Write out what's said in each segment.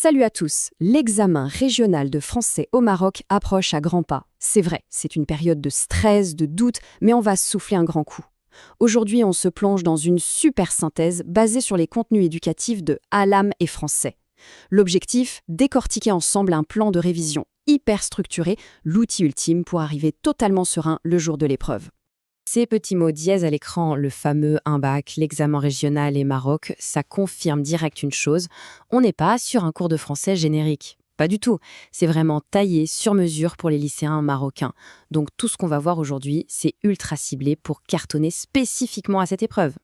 Salut à tous, l'examen régional de français au Maroc approche à grands pas. C'est vrai, c'est une période de stress, de doute, mais on va souffler un grand coup. Aujourd'hui, on se plonge dans une super synthèse basée sur les contenus éducatifs de Alam et Français. L'objectif, décortiquer ensemble un plan de révision hyper structuré, l'outil ultime pour arriver totalement serein le jour de l'épreuve. Ces petits mots dièse à l'écran, le fameux un bac, l'examen régional et Maroc, ça confirme direct une chose, on n'est pas sur un cours de français générique. Pas du tout, c'est vraiment taillé sur mesure pour les lycéens marocains. Donc tout ce qu'on va voir aujourd'hui, c'est ultra ciblé pour cartonner spécifiquement à cette épreuve.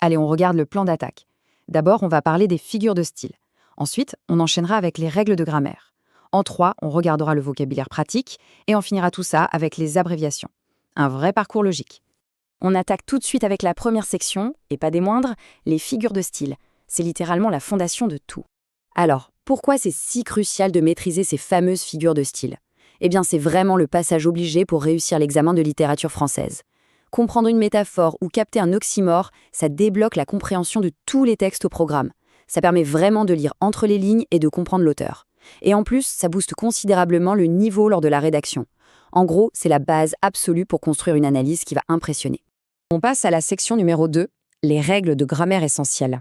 Allez, on regarde le plan d'attaque. D'abord, on va parler des figures de style. Ensuite, on enchaînera avec les règles de grammaire. En 3, on regardera le vocabulaire pratique et on finira tout ça avec les abréviations. Un vrai parcours logique. On attaque tout de suite avec la première section, et pas des moindres, les figures de style. C'est littéralement la fondation de tout. Alors, pourquoi c'est si crucial de maîtriser ces fameuses figures de style ? Eh bien, c'est vraiment le passage obligé pour réussir l'examen de littérature française. Comprendre une métaphore ou capter un oxymore, ça débloque la compréhension de tous les textes au programme. Ça permet vraiment de lire entre les lignes et de comprendre l'auteur. Et en plus, ça booste considérablement le niveau lors de la rédaction. En gros, c'est la base absolue pour construire une analyse qui va impressionner. On passe à la section numéro 2, les règles de grammaire essentielles.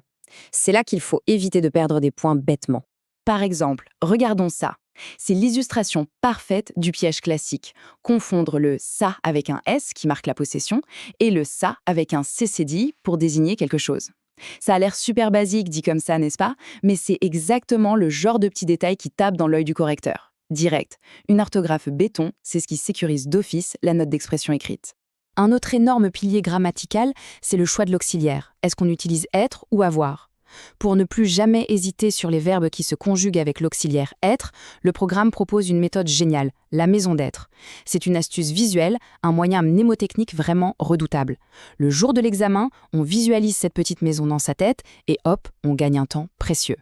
C'est là qu'il faut éviter de perdre des points bêtement. Par exemple, regardons ça. C'est l'illustration parfaite du piège classique. Confondre le « ça » avec un « s » qui marque la possession et le « ça » avec un « ccdi » pour désigner quelque chose. Ça a l'air super basique dit comme ça, n'est-ce pas ? Mais c'est exactement le genre de petit détail qui tape dans l'œil du correcteur. Direct. Une orthographe béton, c'est ce qui sécurise d'office la note d'expression écrite. Un autre énorme pilier grammatical, c'est le choix de l'auxiliaire. Est-ce qu'on utilise être ou avoir ? Pour ne plus jamais hésiter sur les verbes qui se conjuguent avec l'auxiliaire être, le programme propose une méthode géniale, la maison d'être. C'est une astuce visuelle, un moyen mnémotechnique vraiment redoutable. Le jour de l'examen, on visualise cette petite maison dans sa tête et hop, on gagne un temps précieux.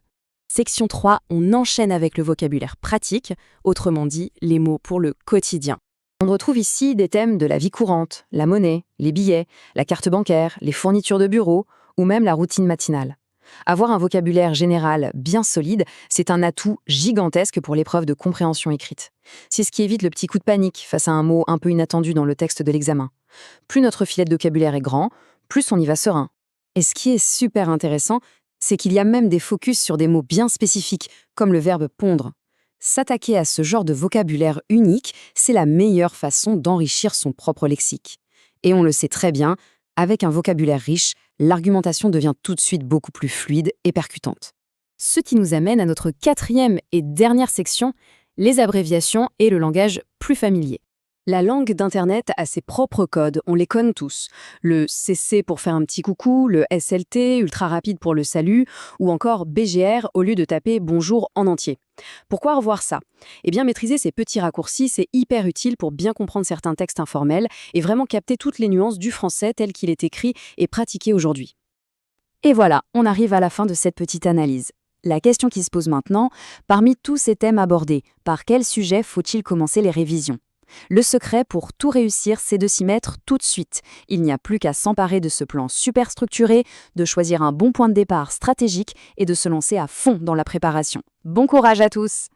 Section 3, on enchaîne avec le vocabulaire pratique, autrement dit, les mots pour le quotidien. On retrouve ici des thèmes de la vie courante, la monnaie, les billets, la carte bancaire, les fournitures de bureau ou même la routine matinale. Avoir un vocabulaire général bien solide, c'est un atout gigantesque pour l'épreuve de compréhension écrite. C'est ce qui évite le petit coup de panique face à un mot un peu inattendu dans le texte de l'examen. Plus notre filet de vocabulaire est grand, plus on y va serein. Et ce qui est super intéressant, c'est qu'il y a même des focus sur des mots bien spécifiques, comme le verbe pondre. S'attaquer à ce genre de vocabulaire unique, c'est la meilleure façon d'enrichir son propre lexique. Et on le sait très bien, avec un vocabulaire riche, l'argumentation devient tout de suite beaucoup plus fluide et percutante. Ce qui nous amène à notre 4e et dernière section, les abréviations et le langage plus familier. La langue d'Internet a ses propres codes, on les connaît tous. Le CC pour faire un petit coucou, le SLT, ultra rapide pour le salut, ou encore BGR au lieu de taper bonjour en entier. Pourquoi revoir ça ? Eh bien, maîtriser ces petits raccourcis, c'est hyper utile pour bien comprendre certains textes informels et vraiment capter toutes les nuances du français tel qu'il est écrit et pratiqué aujourd'hui. Et voilà, on arrive à la fin de cette petite analyse. La question qui se pose maintenant, parmi tous ces thèmes abordés, par quel sujet faut-il commencer les révisions ? Le secret pour tout réussir, c'est de s'y mettre tout de suite. Il n'y a plus qu'à s'emparer de ce plan super structuré, de choisir un bon point de départ stratégique et de se lancer à fond dans la préparation. Bon courage à tous!